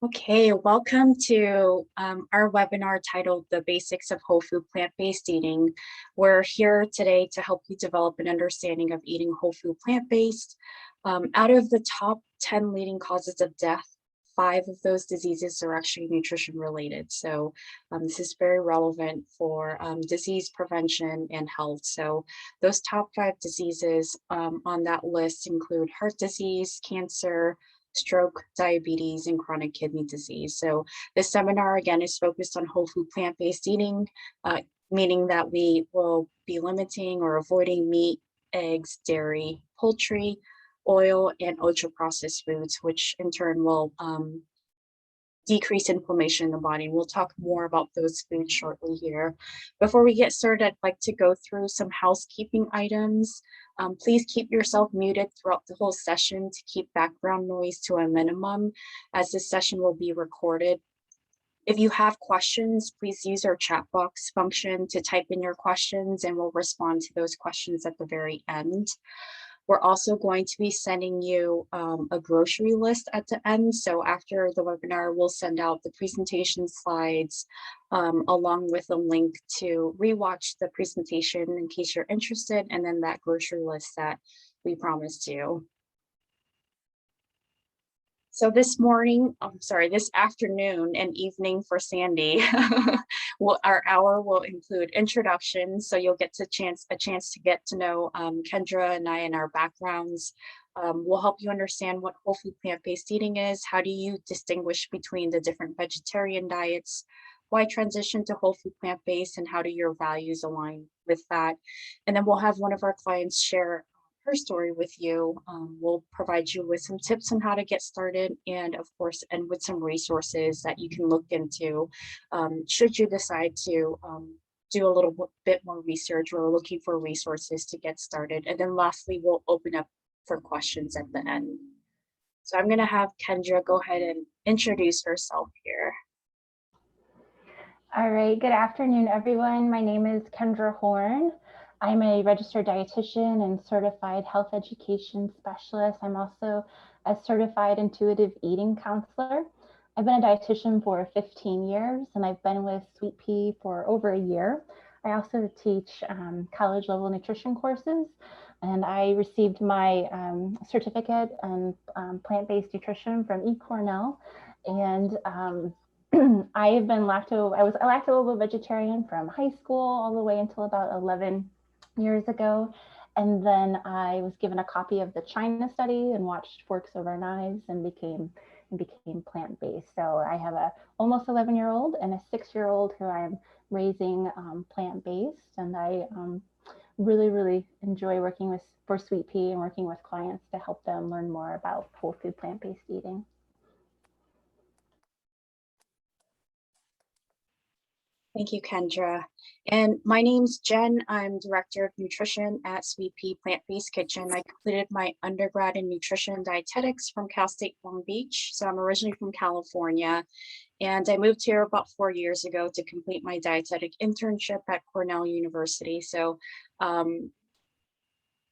Okay, welcome to our webinar titled The Basics of Whole Food Plant-Based Eating. We're here today to help you develop an understanding of eating whole food plant-based. Out of the top 10 leading causes of death, 5 of those diseases are actually nutrition related. So this is very relevant for disease prevention and health. So those top 5 diseases on that list include heart disease, cancer, stroke, diabetes, and chronic kidney disease. So this seminar again is focused on whole food plant-based eating, meaning that we will be limiting or avoiding meat, eggs, dairy, poultry, oil, and ultra processed foods, which in turn will decrease inflammation in the body. We'll talk more about those foods shortly here. Before we get started, I'd like to go through some housekeeping items. Please keep yourself muted throughout the whole session to keep background noise to a minimum, as this session will be recorded. If you have questions, please use our chat box function to type in your questions, and we'll respond to those questions at the very end. We're also going to be sending you a grocery list at the end. So after the webinar, we'll send out the presentation slides along with a link to rewatch the presentation in case you're interested, and then that grocery list that we promised you. So this afternoon and evening for Sandy, our hour will include introductions. So you'll get a chance to get to know Kendra and I and our backgrounds. We'll help you understand what whole food plant-based eating is. How do you distinguish between the different vegetarian diets? Why transition to whole food plant-based, and how do your values align with that? And then we'll have one of our clients share her story with you. We'll provide you with some tips on how to get started, and of course, and with some resources that you can look into should you decide to do a little bit more research or looking for resources to get started. And then lastly, we'll open up for questions at the end. So I'm going to have Kendra go ahead and introduce herself here. All right, good afternoon, everyone. My name is Kendra Horn. I'm a registered dietitian and certified health education specialist. I'm also a certified intuitive eating counselor. I've been a dietitian for 15 years, and I've been with Sweet Pea for over a year. I also teach college level nutrition courses, and I received my certificate in plant-based nutrition from eCornell. And I was a lacto-ovo vegetarian from high school all the way until about 11 years ago. And then I was given a copy of the China study and watched Forks Over Knives and became plant-based. So I have a almost 11-year-old and a 6-year-old who I'm raising plant-based. And I really enjoy working for Sweet Pea and working with clients to help them learn more about whole food plant-based eating. Thank you, Kendra. And my name's Jen. I'm Director of Nutrition at Sweet Pea Plant-Based Kitchen. I completed my undergrad in nutrition and dietetics from Cal State Long Beach. So I'm originally from California, and I moved here about 4 years ago to complete my dietetic internship at Cornell University. So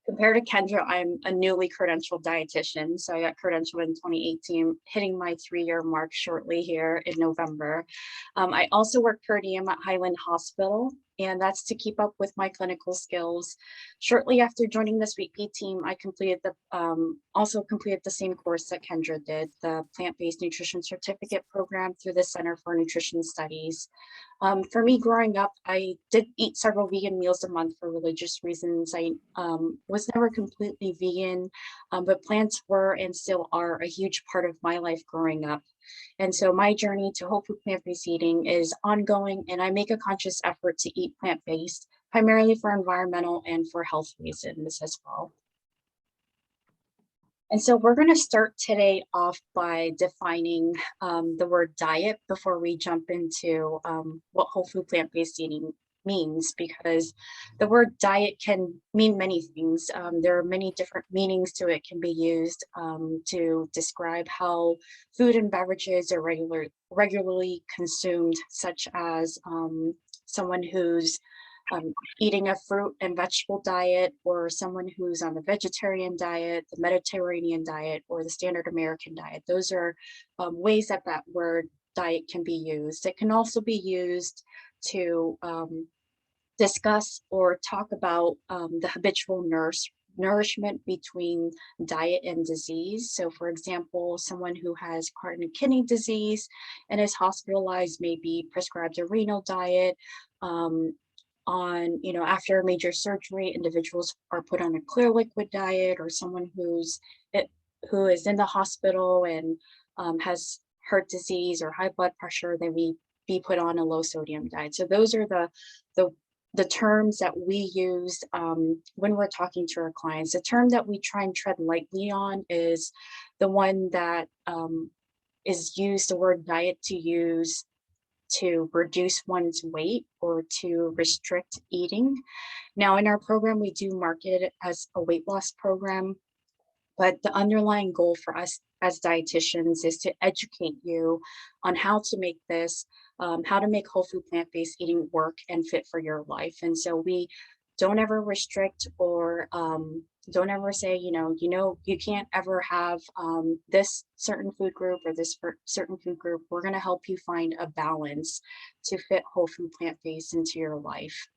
compared to Kendra, I'm a newly credentialed dietitian. So I got credentialed in 2018, hitting my 3-year mark shortly here in November. I also work per diem at Highland Hospital, and that's to keep up with my clinical skills. Shortly after joining the Sweet Pea team, I also completed the same course that Kendra did, the Plant-Based Nutrition Certificate Program through the Center for Nutrition Studies. For me, growing up, I did eat several vegan meals a month for religious reasons. I was never completely vegan, but plants were and still are a huge part of my life growing up. And so my journey to whole food plant-based eating is ongoing, and I make a conscious effort to eat plant-based, primarily for environmental and for health reasons as well. And so we're going to start today off by defining the word diet before we jump into what whole food plant-based eating means, because the word diet can mean many things. There are many different meanings to it. It can be used to describe how food and beverages are regularly consumed, such as someone who's eating a fruit and vegetable diet, or someone who's on the vegetarian diet, the Mediterranean diet, or the standard American diet. Those are ways that that word diet can be used. It can also be used to discuss or talk about the habitual nourishment between diet and disease. So for example, someone who has chronic kidney disease and is hospitalized may be prescribed a renal diet. After a major surgery, individuals are put on a clear liquid diet, or someone who is in the hospital and has heart disease or high blood pressure, they may be put on a low sodium diet. So those are the the terms that we use when we're talking to our clients. The term that we try and tread lightly on is the one that is used, the word diet, to use to reduce one's weight or to restrict eating. Now, in our program, we do market it as a weight loss program, but the underlying goal for us as dietitians is to educate you on how to make this, how to make whole food plant-based eating work and fit for your life. And so we don't ever restrict or don't ever say, you can't ever have this certain food group or this certain food group. We're going to help you find a balance to fit whole food plant-based into your life.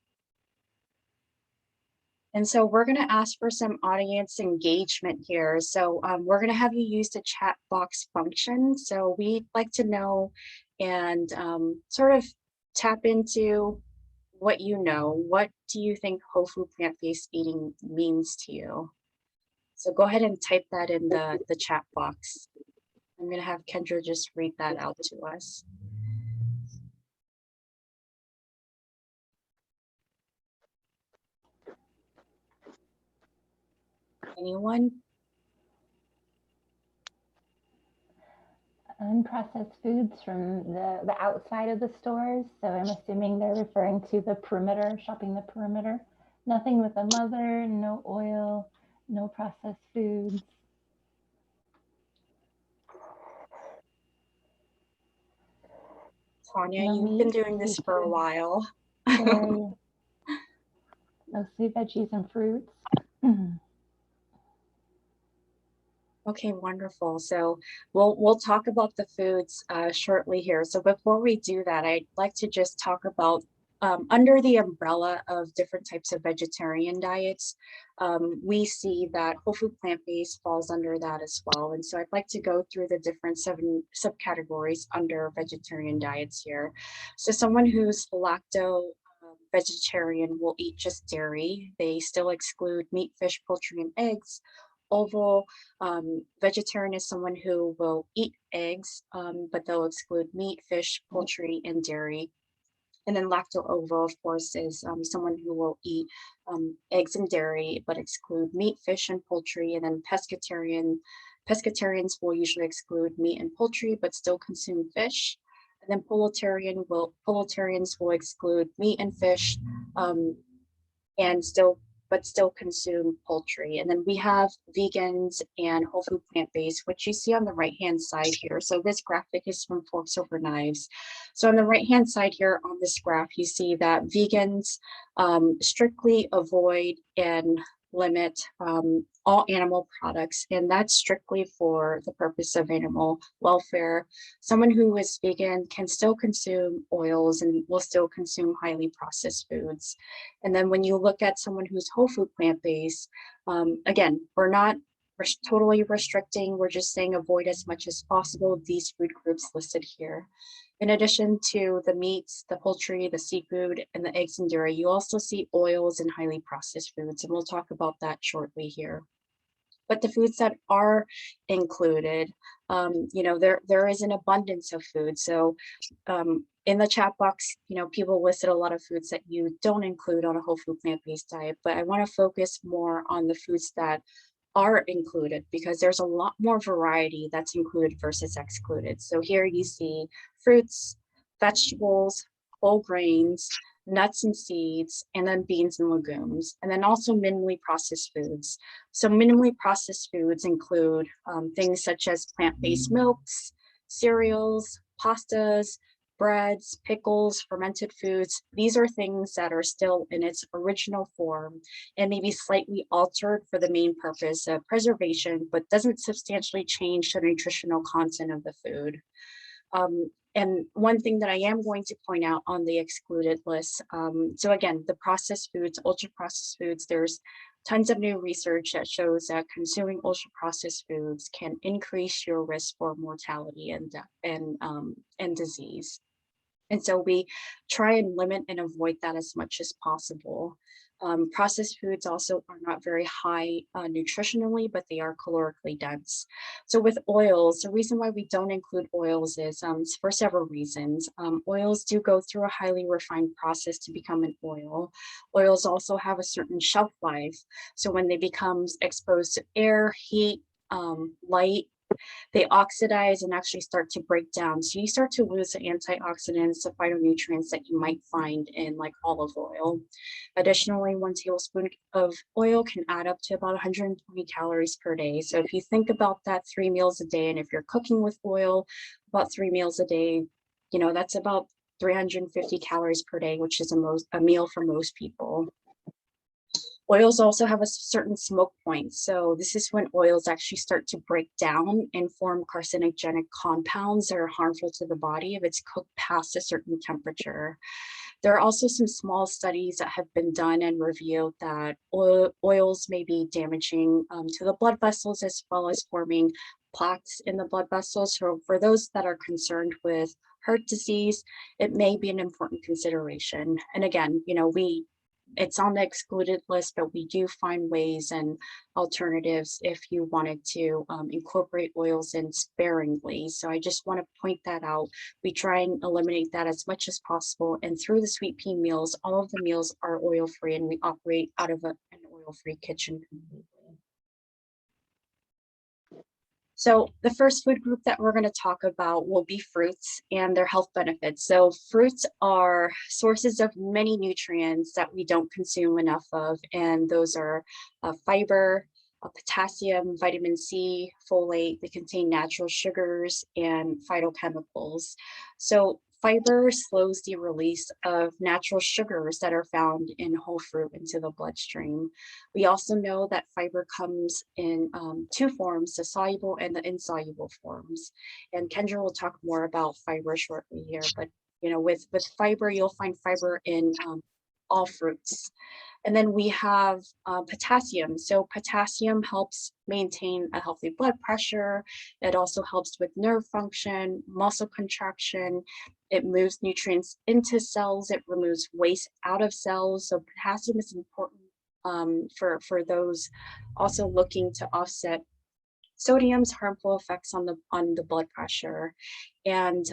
And so we're going to ask for some audience engagement here. So we're going to have you use the chat box function. So we'd like to know and sort of tap into what you know. What do you think whole food plant-based eating means to you? So go ahead and type that in the chat box. I'm going to have Kendra just read that out to us. Anyone? Unprocessed foods from the outside of the stores. So I'm assuming they're referring to the perimeter, shopping the perimeter. Nothing with a mother, no oil, no processed foods. Tanya, No you've meat, been doing this for a while. dairy, mostly veggies and fruits. Okay, wonderful. So we'll talk about the foods shortly here. So before we do that, I'd like to just talk about under the umbrella of different types of vegetarian diets, we see that whole food plant-based falls under that as well. And so I'd like to go through the different 7 subcategories under vegetarian diets here. So someone who's lacto vegetarian will eat just dairy. They still exclude meat, fish, poultry, and eggs. Oval vegetarian is someone who will eat eggs, but they'll exclude meat, fish, poultry, and dairy. And then lacto-ovo, of course, is someone who will eat eggs and dairy, but exclude meat, fish, and poultry. And then pescatarians will usually exclude meat and poultry, but still consume fish. And then pullitarians will exclude meat and fish, and still consume poultry. And then we have vegans and whole food plant-based, which you see on the right-hand side here. So this graphic is from Forks Over Knives. So on the right-hand side here on this graph, you see that vegans strictly avoid and limit all animal products, and that's strictly for the purpose of animal welfare. Someone who is vegan can still consume oils and will still consume highly processed foods. And then when you look at someone who's whole food plant-based, again, we're not totally restricting, we're just saying avoid as much as possible these food groups listed here. In addition to the meats, the poultry, the seafood, and the eggs and dairy, you also see oils and highly processed foods, and we'll talk about that shortly here. But the foods that are included, there is an abundance of food. So in the chat box, people listed a lot of foods that you don't include on a whole food plant-based diet, but I want to focus more on the foods that are included because there's a lot more variety that's included versus excluded. So here you see fruits, vegetables, whole grains, nuts and seeds, and then beans and legumes, and then also minimally processed foods. So minimally processed foods include things such as plant-based milks, cereals, pastas, breads, pickles, fermented foods. These are things that are still in its original form and maybe slightly altered for the main purpose of preservation, but doesn't substantially change the nutritional content of the food. And one thing that I am going to point out on the excluded list, so again, the processed foods, ultra processed foods, there's tons of new research that shows that consuming ultra processed foods can increase your risk for mortality and death and disease. And so we try and limit and avoid that as much as possible. Processed foods also are not very high nutritionally, but they are calorically dense. So with oils, the reason why we don't include oils is for several reasons. Oils do go through a highly refined process to become an oil. Oils also have a certain shelf life. So when they become exposed to air, heat, light, they oxidize and actually start to break down. So you start to lose the antioxidants, the phytonutrients that you might find in like olive oil. Additionally, 1 tablespoon of oil can add up to about 120 calories per day. So if you think about that 3 meals a day, and if you're cooking with oil, about 3 meals a day, that's about 350 calories per day, which is a meal for most people. Oils also have a certain smoke point. So this is when oils actually start to break down and form carcinogenic compounds that are harmful to the body if it's cooked past a certain temperature. There are also some small studies that have been done and revealed that oils may be damaging to the blood vessels as well as forming plaques in the blood vessels. So for those that are concerned with heart disease, it may be an important consideration. And again, it's on the excluded list, but we do find ways and alternatives if you wanted to incorporate oils in sparingly. So I just want to point that out. We try and eliminate that as much as possible. And through the Sweet Pea meals, all of the meals are oil-free, and we operate out of an oil-free kitchen completely. So the first food group that we're going to talk about will be fruits and their health benefits. So fruits are sources of many nutrients that we don't consume enough of, and those are fiber, potassium, vitamin C, folate. They contain natural sugars and phytochemicals. So fiber slows the release of natural sugars that are found in whole fruit into the bloodstream. We also know that fiber comes in two forms, the soluble and the insoluble forms. And Kendra will talk more about fiber shortly here, but with fiber, you'll find fiber in all fruits. And then we have potassium. So potassium helps maintain a healthy blood pressure. It also helps with nerve function, muscle contraction. It moves nutrients into cells. It removes waste out of cells. So potassium is important for those also looking to offset sodium's harmful effects on the blood pressure. And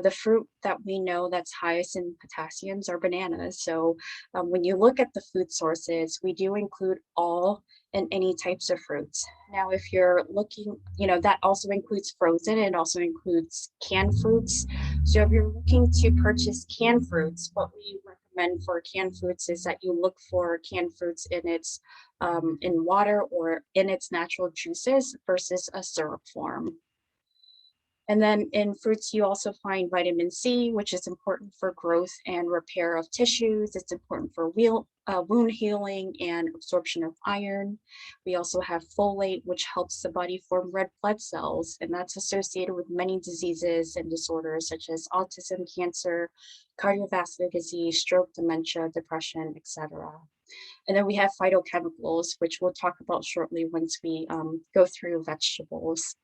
the fruit that we know that's highest in potassiums are bananas. So when you look at the food sources, we do include all and any types of fruits. Now, if you're looking, that also includes frozen, and also includes canned fruits. So if you're looking to purchase canned fruits, what we recommend for canned fruits is that you look for canned fruits in water or in its natural juices versus a syrup form. And then in fruits, you also find vitamin C, which is important for growth and repair of tissues. It's important for wound healing and absorption of iron. We also have folate, which helps the body form red blood cells, and that's associated with many diseases and disorders such as autism, cancer, cardiovascular disease, stroke, dementia, depression, etc. And then we have phytochemicals, which we'll talk about shortly once we go through vegetables.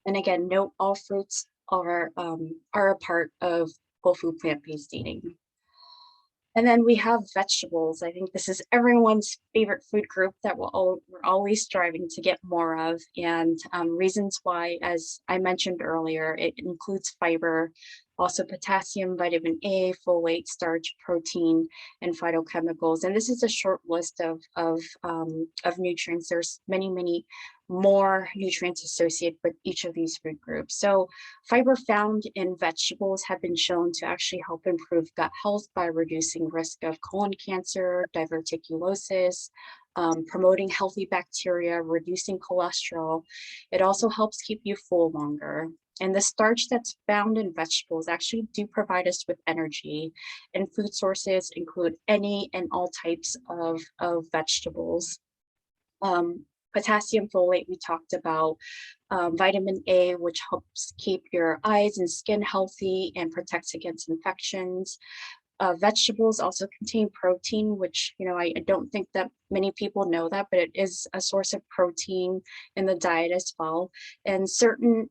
And again, note all fruits are a part of whole food plant-based eating. And then we have vegetables. I think this is everyone's favorite food group that we're always striving to get more of. And reasons why, as I mentioned earlier, it includes fiber, also potassium, vitamin A, folate, starch, protein, and phytochemicals. And this is a short list of nutrients. There's many, many more nutrients associated with each of these food groups. So fiber found in vegetables have been shown to actually help improve gut health by reducing risk of colon cancer, diverticulosis, promoting healthy bacteria, reducing cholesterol. It also helps keep you full longer. And the starch that's found in vegetables actually do provide us with energy. And food sources include any and all types of vegetables. Potassium folate, we talked about, vitamin A, which helps keep your eyes and skin healthy and protects against infections. Vegetables also contain protein, which, I don't think that many people know that, but it is a source of protein in the diet as well. And certain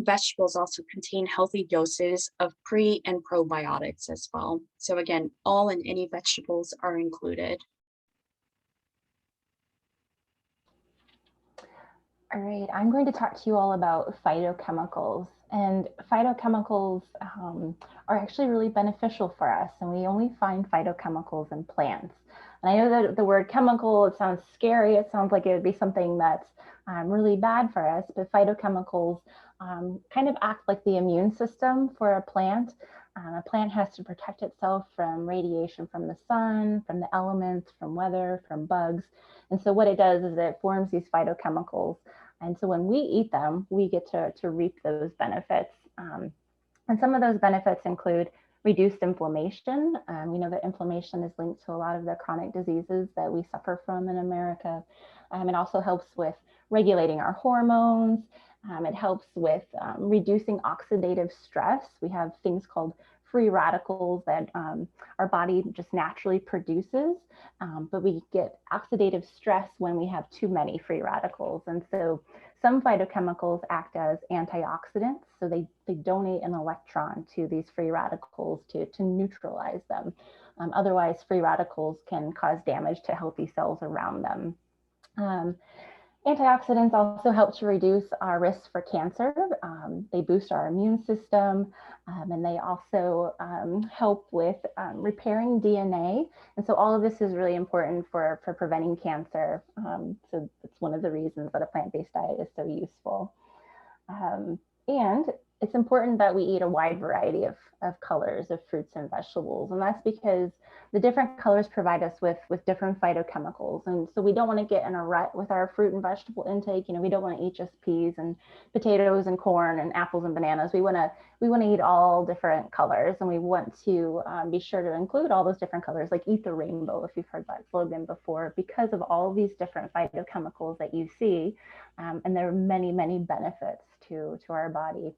vegetables also contain healthy doses of pre and probiotics as well. So again, all and any vegetables are included. All right, I'm going to talk to you all about phytochemicals. And phytochemicals are actually really beneficial for us, and we only find phytochemicals in plants. And I know that the word chemical, it sounds scary. It sounds like it would be something that's really bad for us, but phytochemicals kind of act like the immune system for a plant. A plant has to protect itself from radiation from the sun, from the elements, from weather, from bugs. And so what it does is it forms these phytochemicals. And so when we eat them, we get to reap those benefits. And some of those benefits include reduced inflammation. We know that inflammation is linked to a lot of the chronic diseases that we suffer from in America. It also helps with regulating our hormones. It helps with reducing oxidative stress. We have things called free radicals that our body just naturally produces, but we get oxidative stress when we have too many free radicals. And so some phytochemicals act as antioxidants, so they donate an electron to these free radicals to neutralize them. Otherwise, free radicals can cause damage to healthy cells around them. Antioxidants also help to reduce our risk for cancer. They boost our immune system, and they also help with repairing DNA. And so all of this is really important for preventing cancer. So it's one of the reasons that a plant-based diet is so useful. And it's important that we eat a wide variety of colors of fruits and vegetables. And that's because the different colors provide us with different phytochemicals. And so we don't want to get in a rut with our fruit and vegetable intake. We don't want to eat just peas and potatoes and corn and apples and bananas. We want to eat all different colors, and we want to be sure to include all those different colors, like eat the rainbow, if you've heard that slogan before, because of all these different phytochemicals that you see. And there are many, many benefits to our body.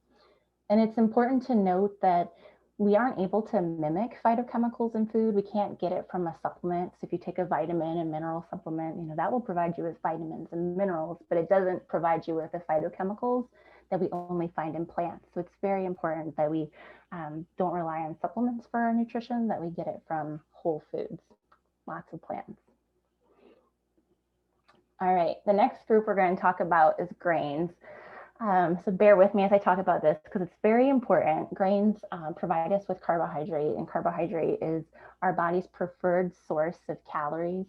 And it's important to note that we aren't able to mimic phytochemicals in food. We can't get it from a supplement. So if you take a vitamin and mineral supplement, that will provide you with vitamins and minerals, but it doesn't provide you with the phytochemicals that we only find in plants. So it's very important that we don't rely on supplements for our nutrition, that we get it from whole foods, lots of plants. All right, the next group we're going to talk about is grains. So bear with me as I talk about this because it's very important. Grains provide us with carbohydrate, and carbohydrate is our body's preferred source of calories.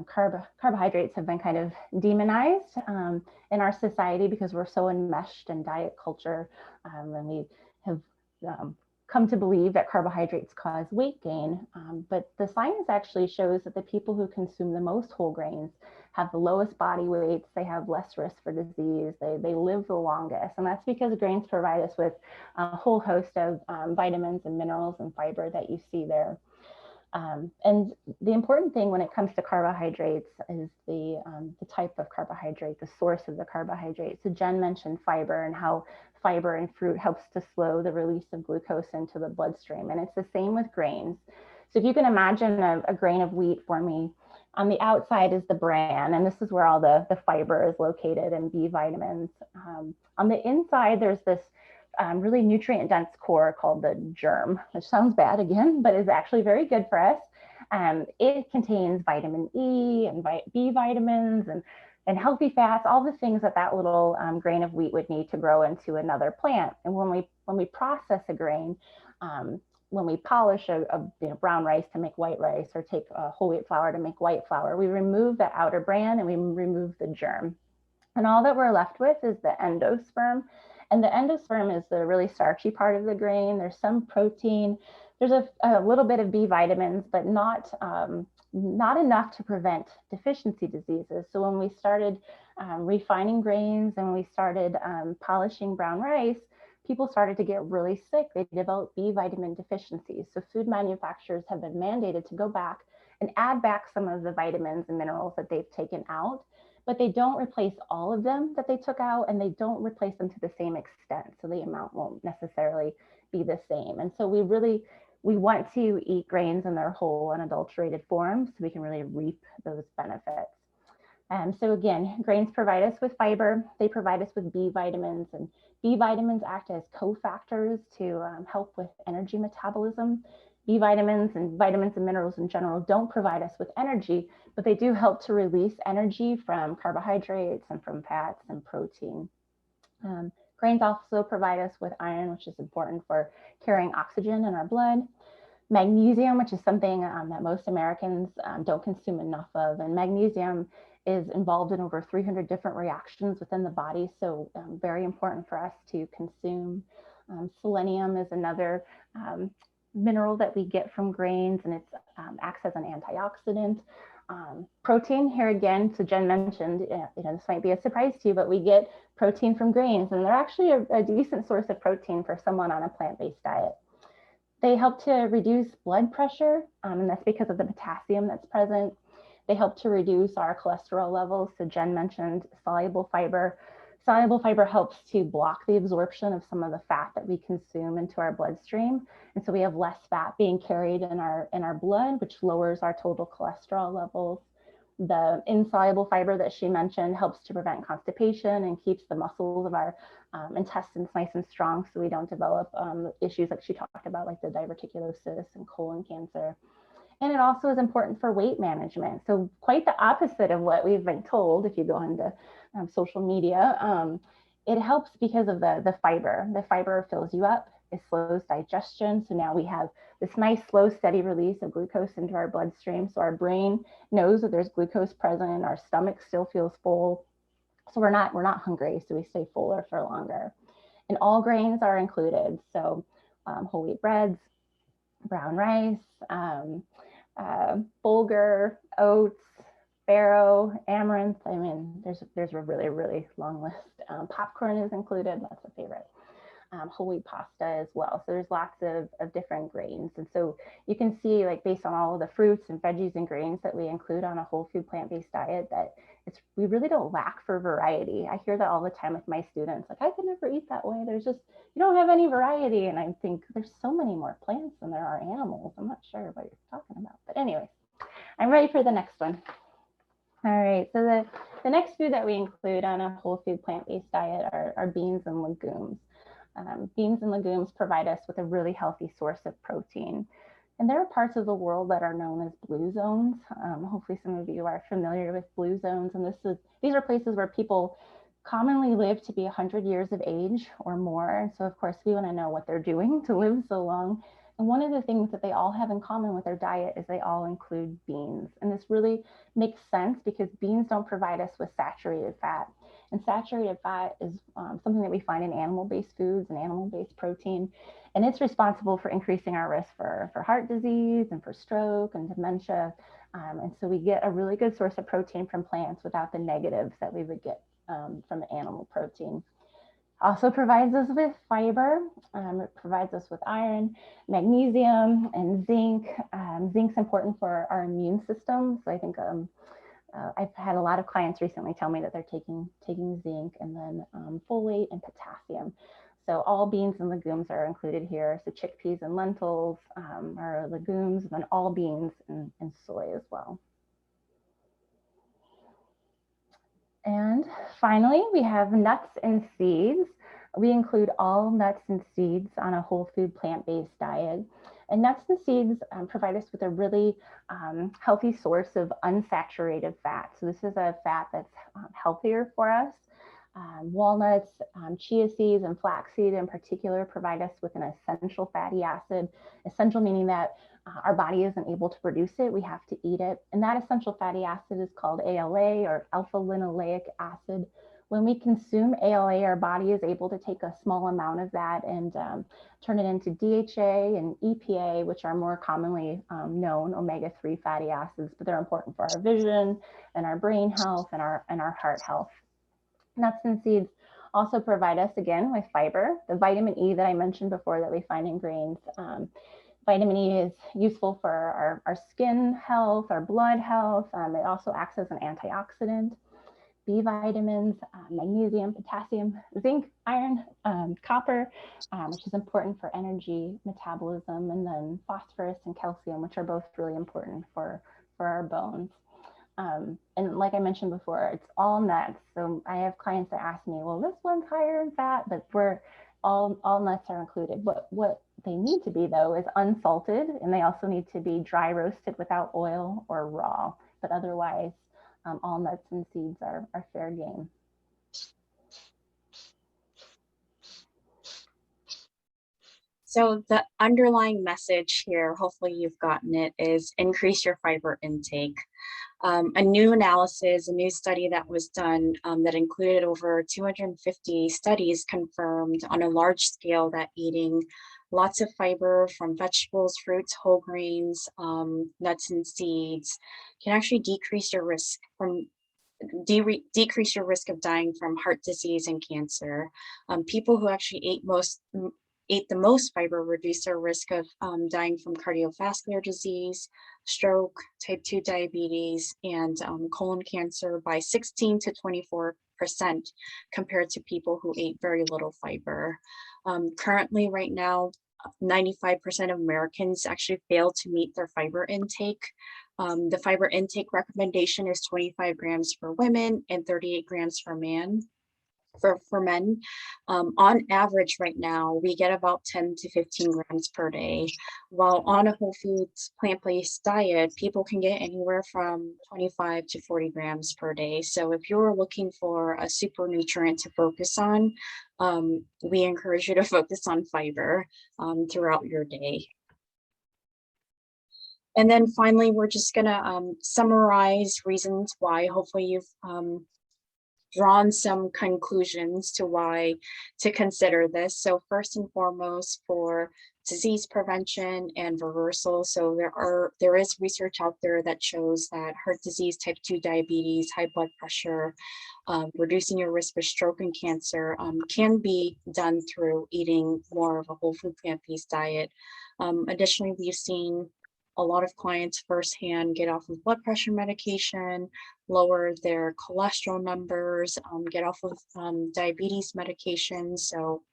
Carbohydrates have been kind of demonized in our society because we're so enmeshed in diet culture, and we have come to believe that carbohydrates cause weight gain. But the science actually shows that the people who consume the most whole grains have the lowest body weights, they have less risk for disease, they live the longest. And that's because grains provide us with a whole host of vitamins and minerals and fiber that you see there. And the important thing when it comes to carbohydrates is the type of carbohydrate, the source of the carbohydrate. So Jen mentioned fiber and how fiber in fruit helps to slow the release of glucose into the bloodstream. And it's the same with grains. So if you can imagine a grain of wheat for me, on the outside is the bran, and this is where all the fiber is located and B vitamins. On the inside, there's this really nutrient dense core called the germ, which sounds bad again, but is actually very good for us. It contains vitamin E and B vitamins and healthy fats, all the things that little grain of wheat would need to grow into another plant. And when we process a grain, when we polish a brown rice to make white rice, or take whole wheat flour to make white flour, we remove the outer bran and we remove the germ. And all that we're left with is the endosperm. And the endosperm is the really starchy part of the grain. There's some protein, There's a little bit of B vitamins, but not enough to prevent deficiency diseases. So when we started refining grains and we started polishing brown rice, people started to get really sick. They developed B vitamin deficiencies. So food manufacturers have been mandated to go back and add back some of the vitamins and minerals that they've taken out, but they don't replace all of them that they took out, and they don't replace them to the same extent. So the amount won't necessarily be the same. And so we want to eat grains in their whole unadulterated form so we can really reap those benefits. So again, grains provide us with fiber, they provide us with B vitamins, and B vitamins act as cofactors to help with energy metabolism. B vitamins and minerals in general don't provide us with energy, but they do help to release energy from carbohydrates and from fats and protein. Grains also provide us with iron, which is important for carrying oxygen in our blood. Magnesium, which is something that most Americans don't consume enough of. And magnesium is involved in over 300 different reactions within the body, so very important for us to consume. Selenium is another mineral that we get from grains, and it acts as an antioxidant. Protein here again, so Jen mentioned, this might be a surprise to you, but we get protein from grains, and they're actually a decent source of protein for someone on a plant-based diet. They help to reduce blood pressure, and that's because of the potassium that's present. They help to reduce our cholesterol levels. So Jen mentioned soluble fiber. Soluble fiber helps to block the absorption of some of the fat that we consume into our bloodstream. And so we have less fat being carried in our blood, which lowers our total cholesterol levels. The insoluble fiber that she mentioned helps to prevent constipation and keeps the muscles of our intestines nice and strong so we don't develop issues like she talked about, like the diverticulosis and colon cancer. And it also is important for weight management. So quite the opposite of what we've been told if you go into social media. It helps because of the fiber. The fiber fills you up, it slows digestion. So now we have this nice, slow, steady release of glucose into our bloodstream. So our brain knows that there's glucose present, our stomach still feels full. So we're not hungry, so we stay fuller for longer. And all grains are included. So whole wheat breads, brown rice, bulgur, oats, farro, amaranth. I mean, there's a really, really long list. Popcorn is included, that's a favorite. Whole wheat pasta as well. So there's lots of different grains. And so you can see, like, based on all of the fruits and veggies and grains that we include on a whole food plant-based diet, that we really don't lack for variety. I hear that all the time with my students, like, I could never eat that way. There's just, you don't have any variety. And I think there's so many more plants than there are animals. I'm not sure what you're talking about, but anyways, I'm ready for the next one. All right, so the next food that we include on a whole food plant-based diet are beans and legumes. Beans and legumes provide us with a really healthy source of protein. And there are parts of the world that are known as blue zones. Hopefully some of you are familiar with blue zones. And these are places where people commonly live to be 100 years of age or more. And so of course we want to know what they're doing to live so long. And one of the things that they all have in common with their diet is they all include beans. And this really makes sense because beans don't provide us with saturated fat. And saturated fat is something that we find in animal-based foods and animal-based protein. And it's responsible for increasing our risk for heart disease and for stroke and dementia. And so we get a really good source of protein from plants without the negatives that we would get from animal protein. Also provides us with fiber. It provides us with iron, magnesium, and zinc. Zinc's important for our immune system. So I think I've had a lot of clients recently tell me that they're taking zinc, and then folate and potassium. So all beans and legumes are included here. So chickpeas and lentils are legumes, and then all beans and soy as well. And finally, we have nuts and seeds. We include all nuts and seeds on a whole food plant-based diet. And nuts and seeds provide us with a really healthy source of unsaturated fat. So this is a fat that's healthier for us. Walnuts, chia seeds, and flaxseed in particular provide us with an essential fatty acid. Essential meaning that our body isn't able to produce it, we have to eat it. And that essential fatty acid is called ALA, or alpha linoleic acid, When we consume ALA, our body is able to take a small amount of that and turn it into DHA and EPA, which are more commonly known omega-3 fatty acids, but they're important for our vision and our brain health and our heart health. Nuts and seeds also provide us, again, with fiber, the vitamin E that I mentioned before that we find in grains. Vitamin E is useful for our skin health, our blood health. It also acts as an antioxidant. B vitamins, magnesium, potassium, zinc, iron, copper, which is important for energy, metabolism, and then phosphorus and calcium, which are both really important for our bones. And like I mentioned before, it's all nuts. So I have clients that ask me, well, this one's higher in fat, but all nuts are included. What they need to be, though, is unsalted, and they also need to be dry roasted without oil or raw. But otherwise, all nuts and seeds are fair game. So the underlying message here, hopefully you've gotten it, is increase your fiber intake. A new analysis, a new study that was done that included over 250 studies confirmed on a large scale that eating lots of fiber from vegetables, fruits, whole grains, nuts and seeds can actually decrease your risk of dying from heart disease and cancer. People who actually ate the most fiber reduced their risk of dying from cardiovascular disease, stroke, type 2 diabetes, and colon cancer by 16 to 24% compared to people who ate very little fiber. Currently, right now, 95% of Americans actually fail to meet their fiber intake. The fiber intake recommendation is 25 grams for women and 38 grams for men. On average right now, we get about 10 to 15 grams per day, while on a whole foods plant-based diet, people can get anywhere from 25 to 40 grams per day. So if you're looking for a super nutrient to focus on, we encourage you to focus on fiber throughout your day. And then finally, we're just gonna summarize reasons why. Hopefully you've drawn some conclusions to why to consider this. So first and foremost, for disease prevention and reversal. So there is research out there that shows that heart disease, type 2 diabetes, high blood pressure, reducing your risk for stroke and cancer can be done through eating more of a whole food plant-based diet. Additionally, we've seen a lot of clients firsthand get off of blood pressure medication, lower their cholesterol numbers, get off of diabetes medication. So,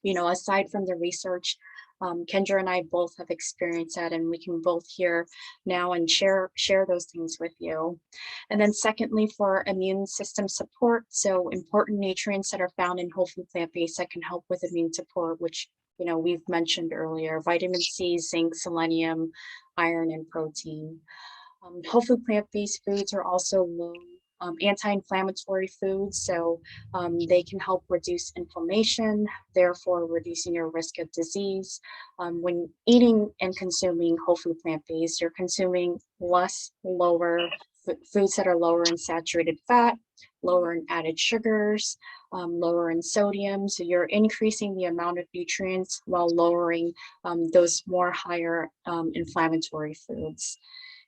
aside from the research, Kendra and I both have experienced that, and we can both hear now and share those things with you. And then secondly, for immune system support, so important nutrients that are found in whole food plant-based that can help with immune support, which we've mentioned earlier: vitamin C, zinc, selenium, iron, and protein. Whole food plant-based foods are also low anti-inflammatory foods, so they can help reduce inflammation, therefore reducing your risk of disease. When eating and consuming whole food plant-based, you're consuming foods that are lower in saturated fat, lower in added sugars, lower in sodium. So you're increasing the amount of nutrients while lowering those more higher inflammatory foods.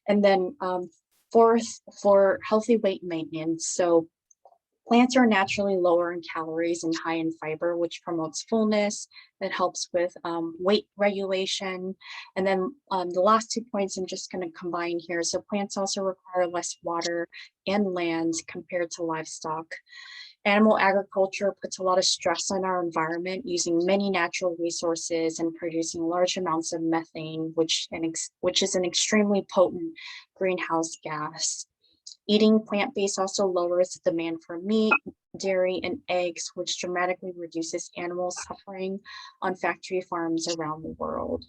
And then fourth, for healthy weight maintenance. So plants are naturally lower in calories and high in fiber, which promotes fullness. It helps with weight regulation. And then the last 2 points I'm just going to combine here. So plants also require less water and land compared to livestock. Animal agriculture puts a lot of stress on our environment, using many natural resources and producing large amounts of methane, which is an extremely potent greenhouse gas. Eating plant-based also lowers the demand for meat, dairy, and eggs, which dramatically reduces animal suffering on factory farms around the world.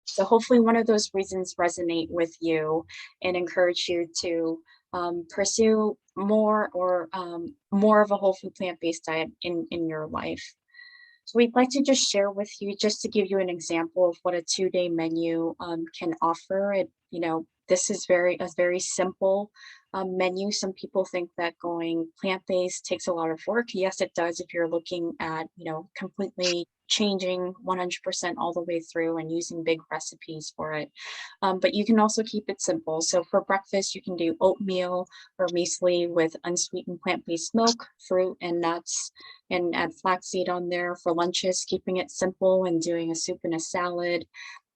So hopefully one of those reasons resonate with you and encourage you to pursue more of a whole food plant-based diet in your life. So we'd like to just share with you, just to give you an example of what a 2-day menu can offer. It This is a very simple menu. Some people think that going plant-based takes a lot of work. Yes, it does if you're looking at, completely changing 100% all the way through and using big recipes for it. But you can also keep it simple. So for breakfast, you can do oatmeal or muesli with unsweetened plant-based milk, fruit, and nuts, and add flaxseed on there. For lunches, keeping it simple and doing a soup and a salad,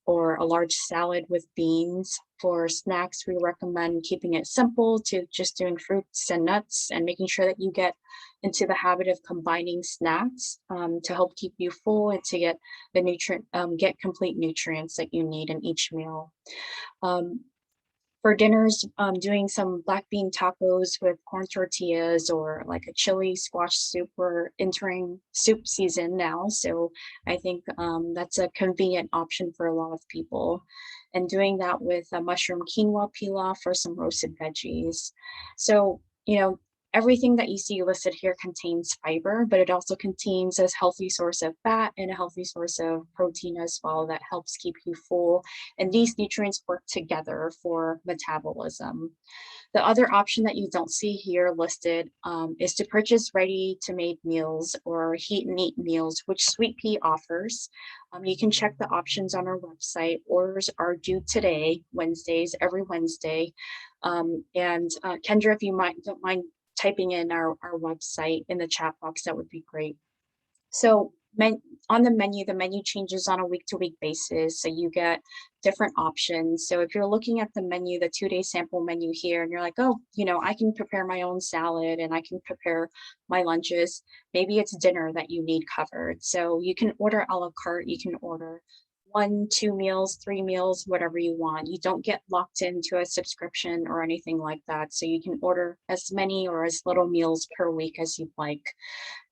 or a large salad with beans. For snacks, we recommend keeping it simple to just doing fruits and nuts and making sure that you get into the habit of combining snacks to help keep you full and to get complete nutrients that you need in each meal. Um, for dinners, doing some black bean tacos with corn tortillas or like a chili squash soup. We're entering soup season now, so I think that's a convenient option for a lot of people. And doing that with a mushroom quinoa pilaf for some roasted veggies. So, everything that you see listed here contains fiber, but it also contains a healthy source of fat and a healthy source of protein as well that helps keep you full, and these nutrients work together for metabolism. The other option that you don't see here listed is to purchase ready-to-made meals or heat and eat meals, which Sweet Pea offers. You can check the options on our website. Orders are due today, Wednesdays, every Wednesday. And Kendra, if you don't mind typing in our website in the chat box, that would be great. So on the menu changes on a week-to-week basis, so you get different options. So if you're looking at the menu, the 2-day sample menu here, and you're like, oh, I can prepare my own salad and I can prepare my lunches. Maybe it's dinner that you need covered. So you can order a la carte. You can order 1, 2 meals, 3 meals, whatever you want. You don't get locked into a subscription or anything like that. So you can order as many or as little meals per week as you'd like.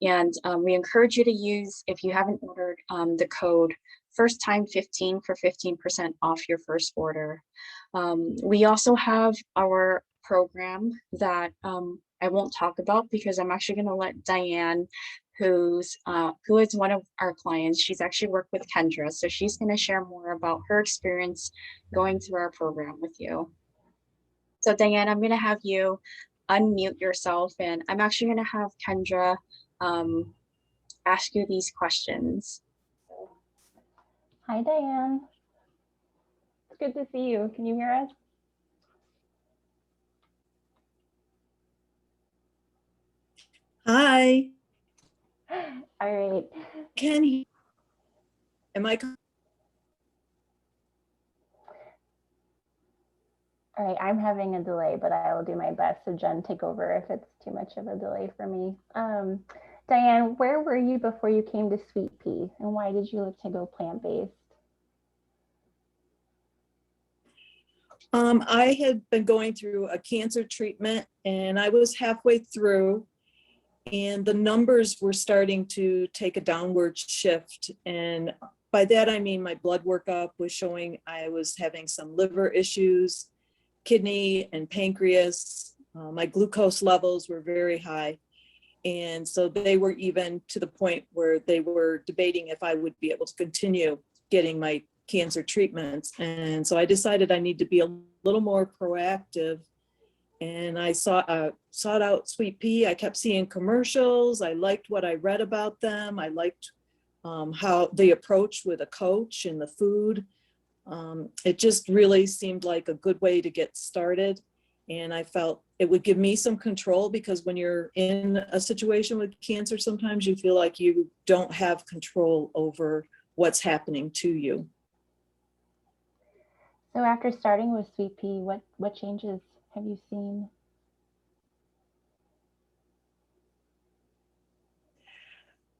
And we encourage you to use, if you haven't ordered, the code first time 15 for 15% off your first order. We also have our program that I won't talk about because I'm actually going to let Diane, who is one of our clients. She's actually worked with Kendra, so she's going to share more about her experience going through our program with you. So Diane, I'm going to have you unmute yourself, and I'm actually going to have Kendra ask you these questions. Hi, Diane. It's good to see you. Can you hear us? Hi. All right. Can you? Am I? All right, I'm having a delay, but I will do my best. So Jen, take over if it's too much of a delay for me. Diane, where were you before you came to Sweet Pea, and why did you look to go plant-based? I had been going through a cancer treatment and I was halfway through and the numbers were starting to take a downward shift. And by that, I mean my blood workup was showing I was having some liver issues, kidney and pancreas. My glucose levels were very high. And so they were even to the point where they were debating if I would be able to continue getting my cancer treatments. And so I decided I need to be a little more proactive. And I sought out Sweet Pea. I kept seeing commercials. I liked what I read about them. I liked how they approach with a coach and the food. It just really seemed like a good way to get started. And I felt it would give me some control because when you're in a situation with cancer, sometimes you feel like you don't have control over what's happening to you. So after starting with Sweet Pea, what changes have you seen?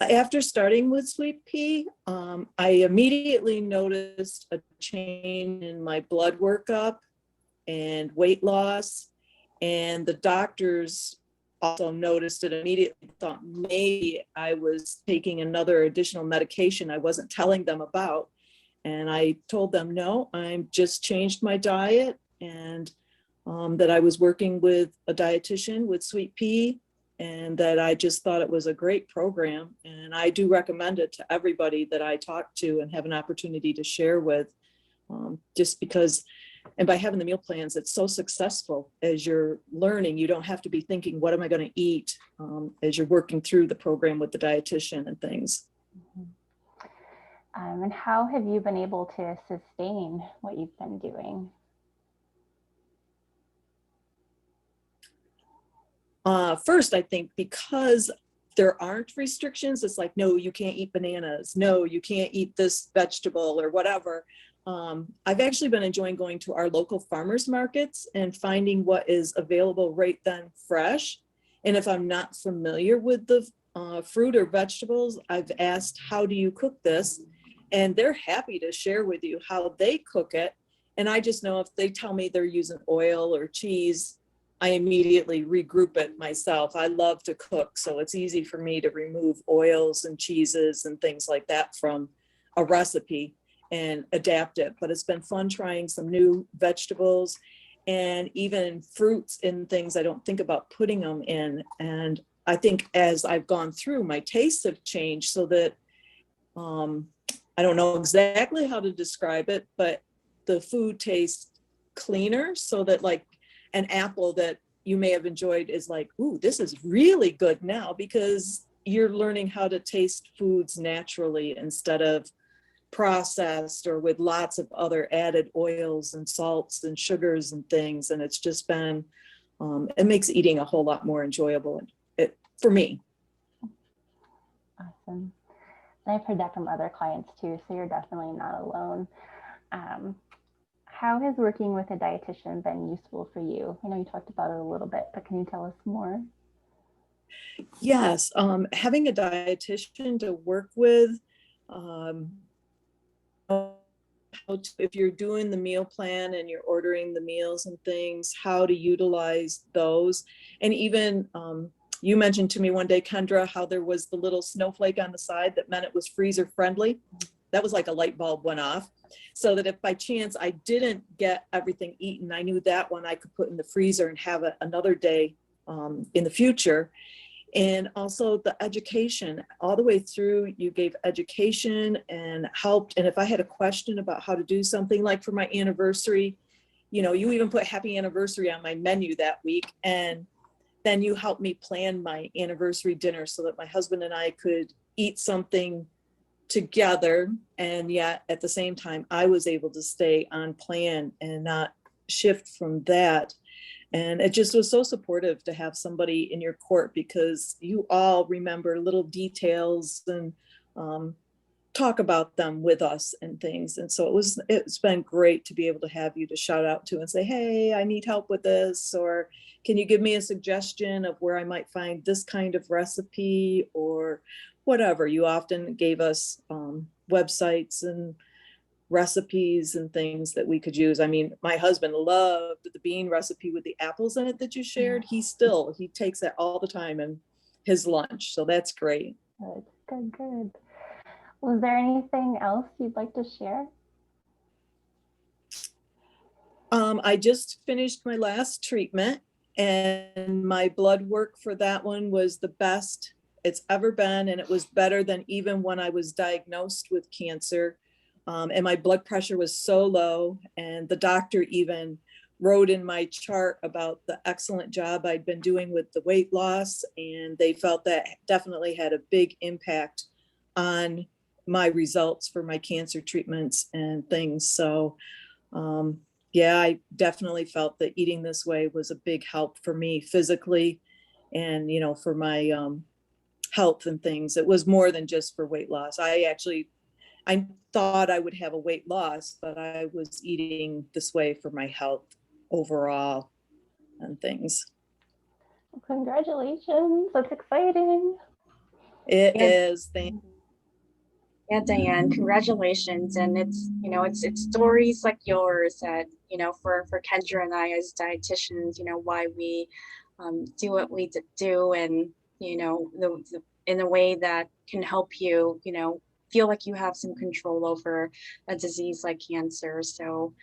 After starting with Sweet Pea, I immediately noticed a change in my blood workup and weight loss. And the doctors also noticed it immediately, thought maybe I was taking another additional medication I wasn't telling them about. And I told them, no, I'm just changed my diet and that I was working with a dietitian with Sweet Pea and that I just thought it was a great program. And I do recommend it to everybody that I talk to and have an opportunity to share with, just because And by having the meal plans, it's so successful as you're learning. You don't have to be thinking, what am I going to eat, as you're working through the program with the dietitian and things. And how have you been able to sustain what you've been doing? First, I think because there aren't restrictions, it's like, no, you can't eat bananas. No, you can't eat this vegetable or whatever. I've actually been enjoying going to our local farmers markets and finding what is available right then fresh. And if I'm not familiar with the fruit or vegetables, I've asked, how do you cook this? And they're happy to share with you how they cook it. And I just know if they tell me they're using oil or cheese, I immediately regroup it myself. I love to cook, so it's easy for me to remove oils and cheeses and things like that from a recipe and adapt it. But it's been fun trying some new vegetables and even fruits and things I don't think about putting them in. And I think as I've gone through, my tastes have changed so that I don't know exactly how to describe it, but the food tastes cleaner, so that like an apple that you may have enjoyed is like, ooh, this is really good now, because you're learning how to taste foods naturally instead of processed or with lots of other added oils and salts and sugars and things. And it's just been, it makes eating a whole lot more enjoyable for me. Awesome. I've heard that from other clients too, so you're definitely not alone. How has working with a dietitian been useful for you? I know you talked about it a little bit, but can you tell us more? Yes, having a dietitian to work with, if you're doing the meal plan and you're ordering the meals and things, how to utilize those. And even you mentioned to me one day, Kendra, how there was the little snowflake on the side that meant it was freezer friendly. That was like a light bulb went off. So that if by chance I didn't get everything eaten, I knew that one I could put in the freezer and have it another day in the future. And also the education all the way through, you gave education and helped. And if I had a question about how to do something, like for my anniversary, you know, you even put happy anniversary on my menu that week. And then you helped me plan my anniversary dinner so that my husband and I could eat something together. And yet at the same time, I was able to stay on plan and not shift from that. And it just was so supportive to have somebody in your court, because you all remember little details and talk about them with us and things. And so it's been great to be able to have you to shout out to and say, hey, I need help with this, or can you give me a suggestion of where I might find this kind of recipe, or whatever. You often gave us websites and recipes and things that we could use. I mean, my husband loved the bean recipe with the apples in it that you shared. He takes that all the time in his lunch. So that's great. Good. Was there anything else you'd like to share? I just finished my last treatment, and my blood work for that one was the best it's ever been. And it was better than even when I was diagnosed with cancer. And my blood pressure was so low. And the doctor even wrote in my chart about the excellent job I'd been doing with the weight loss. And they felt that definitely had a big impact on my results for my cancer treatments and things. So yeah, I definitely felt that eating this way was a big help for me physically, and, you know, for my health and things. It was more than just for weight loss. I thought I would have a weight loss, but I was eating this way for my health overall and things. Well, congratulations. That's exciting. It is. Thank you. Yeah, Diane, congratulations. And it's, you know, it's stories like yours that, you know, for Kendra and I as dietitians, you know, why we do what we do, and, you know, in a way that can help you, you know, feel like you have some control over a disease like cancer. So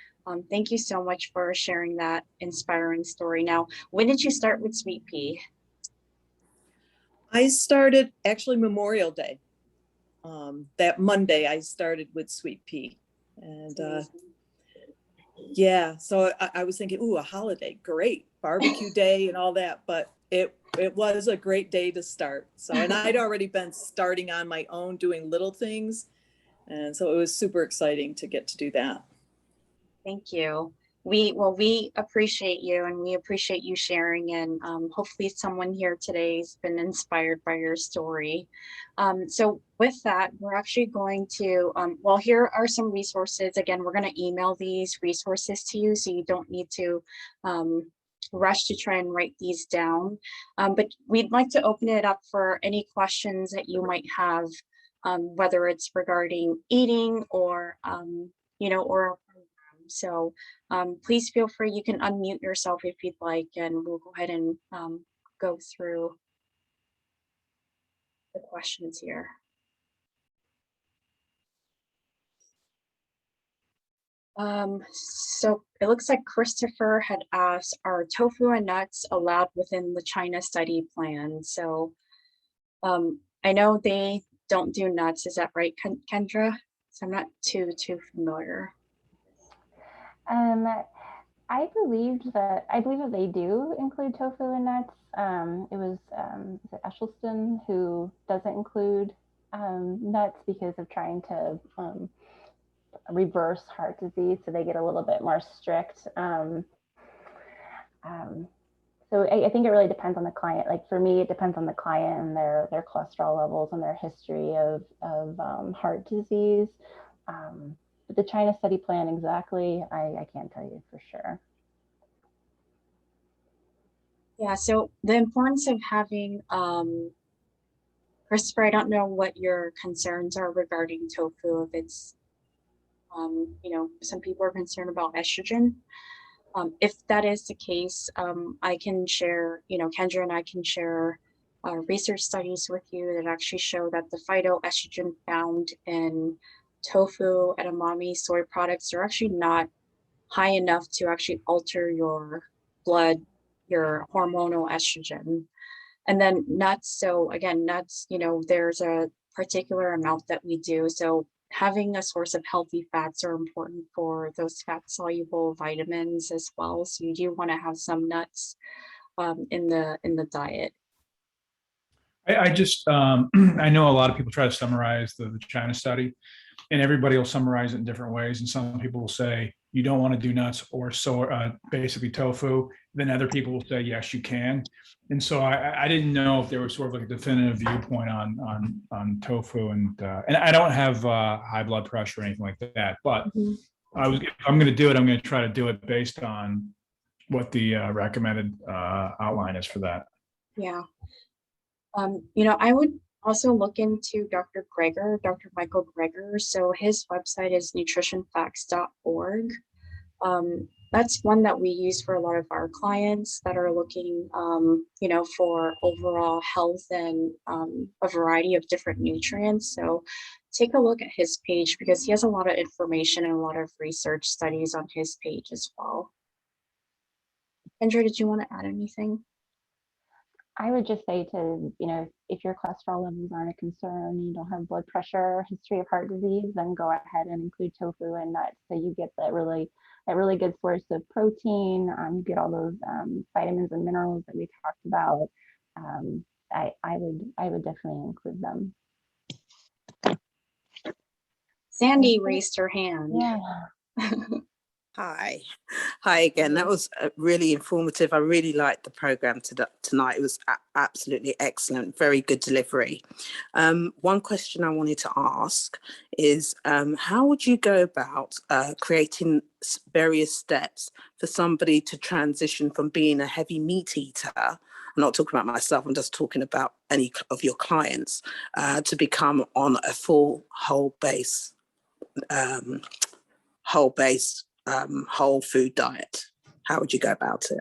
thank you so much for sharing that inspiring story. Now, when did you start with Sweet Pea? I started actually Memorial Day. That Monday I started with Sweet Pea, and Yeah, so I was thinking, ooh, a holiday, great, barbecue day and all that, but it was a great day to start. So, and I'd already been starting on my own doing little things. And so it was super exciting to get to do that. Thank you. We appreciate you and we appreciate you sharing, and hopefully someone here today has been inspired by your story. So with that, we're actually going to, well, here are some resources. Again, we're going to email these resources to you, so you don't need to rush to try and write these down. But we'd like to open it up for any questions that you might have, whether it's regarding eating or, or so please feel free. You can unmute yourself if you'd like, and we'll go ahead and go through the questions here. So it looks like Christopher had asked, are tofu and nuts allowed within the China study plan? So I know they don't do nuts. Is that right, Kendra? So I'm not too familiar. I believe that they do include tofu and nuts. It was is it Esselstyn who doesn't include nuts because of trying to reverse heart disease, so they get a little bit more strict. So I think it really depends on the client. Like for me, it depends on the client and their cholesterol levels and their history of heart disease. But the China study plan exactly, I can't tell you for sure. Yeah, so the importance of having, Christopher, I don't know what your concerns are regarding tofu. If it's, some people are concerned about estrogen. If that is the case, I can share, Kendra and I can share research studies with you that actually show that the phytoestrogen found in tofu, edamame, soy products are actually not high enough to actually alter your blood, your hormonal estrogen. And then nuts, so again, nuts, there's a particular amount that we do. So having a source of healthy fats are important for those fat soluble vitamins as well. So you do want to have some nuts in the diet. I just, I know a lot of people try to summarize the China study, and everybody will summarize it in different ways. And some people will say, you don't want to do nuts or basically tofu. Then other people will say, yes, you can. And so I didn't know if there was sort of like a definitive viewpoint on tofu, and I don't have high blood pressure or anything like that. But if I'm going to do it, I'm going to try to do it based on what the recommended outline is for that. Yeah. I would also look into Dr. Michael Greger. So his website is nutritionfacts.org. That's one that we use for a lot of our clients that are looking, for overall health and a variety of different nutrients. So take a look at his page because he has a lot of information and a lot of research studies on his page as well. Kendra, did you want to add anything? I would just say to, if your cholesterol levels aren't a concern, you don't have blood pressure, history of heart disease, then go ahead and include tofu and nuts. So you get that really good source of protein. You get all those vitamins and minerals that we talked about. I would definitely include them. Sandy raised her hand. Yeah. Hi again. That was really informative. I really liked the program tonight. It was absolutely excellent. Very good delivery. One question I wanted to ask is how would you go about creating various steps for somebody to transition from being a heavy meat eater? I'm not talking about myself, I'm just talking about any of your clients to become on a full whole food diet. How would you go about it?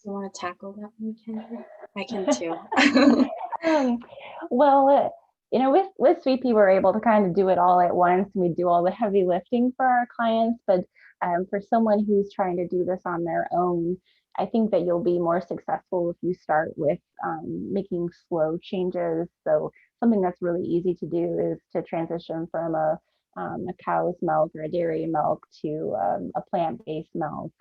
Do you want to tackle that one, Kendra? I can too. Well, with Sweet Pea, we're able to kind of do it all at once. We do all the heavy lifting for our clients, but for someone who's trying to do this on their own, I think that you'll be more successful if you start with making slow changes. So something that's really easy to do is to transition from a a cow's milk or a dairy milk to a plant-based milk,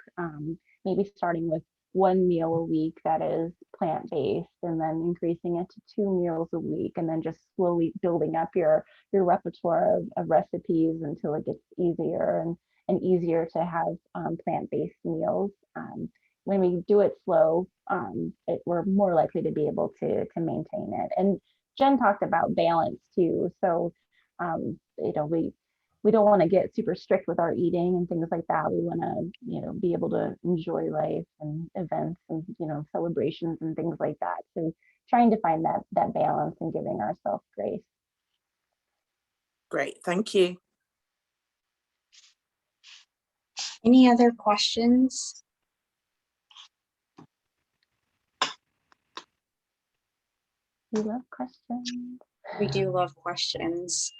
maybe starting with one meal a week that is plant-based and then increasing it to 2 meals a week, and then just slowly building up your repertoire of recipes until it gets easier and easier to have plant-based meals. When we do it slow, we're more likely to be able to maintain it. And Jen talked about balance too. So, we don't want to get super strict with our eating and things like that. We want to, be able to enjoy life and events and, celebrations and things like that. So trying to find that balance and giving ourselves grace. Great, thank you. Any other questions? We love questions. We do love questions.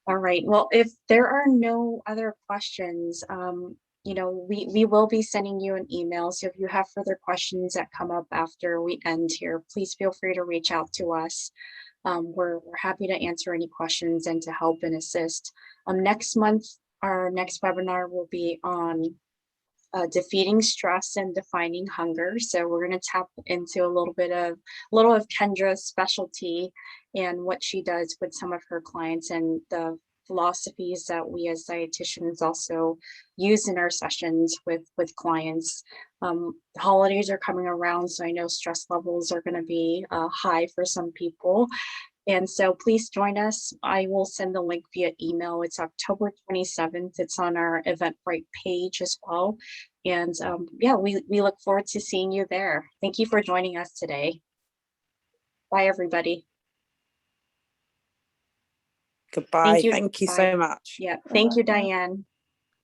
All right, well, if there are no other questions, we will be sending you an email. So if you have further questions that come up after we end here, please feel free to reach out to us. We're happy to answer any questions and to help and assist. Next month, our next webinar will be on defeating stress and defining hunger. So we're going to tap into a little of Kendra's specialty and what she does with some of her clients and the philosophies that we as dietitians also use in our sessions with clients. The holidays are coming around, so I know stress levels are going to be high for some people. And so please join us. I will send the link via email. It's October 27th. It's on our Eventbrite page as well. And we look forward to seeing you there. Thank you for joining us today. Bye, everybody. Goodbye. Thank you Bye. so much. Yeah. Thank you, Diane.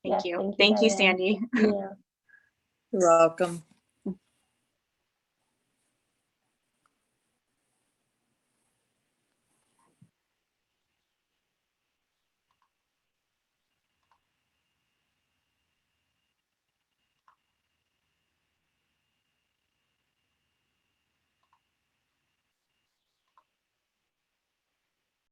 Thank Yes, you. thank you, Thank you, Diane. Sandy. Yeah. You're welcome.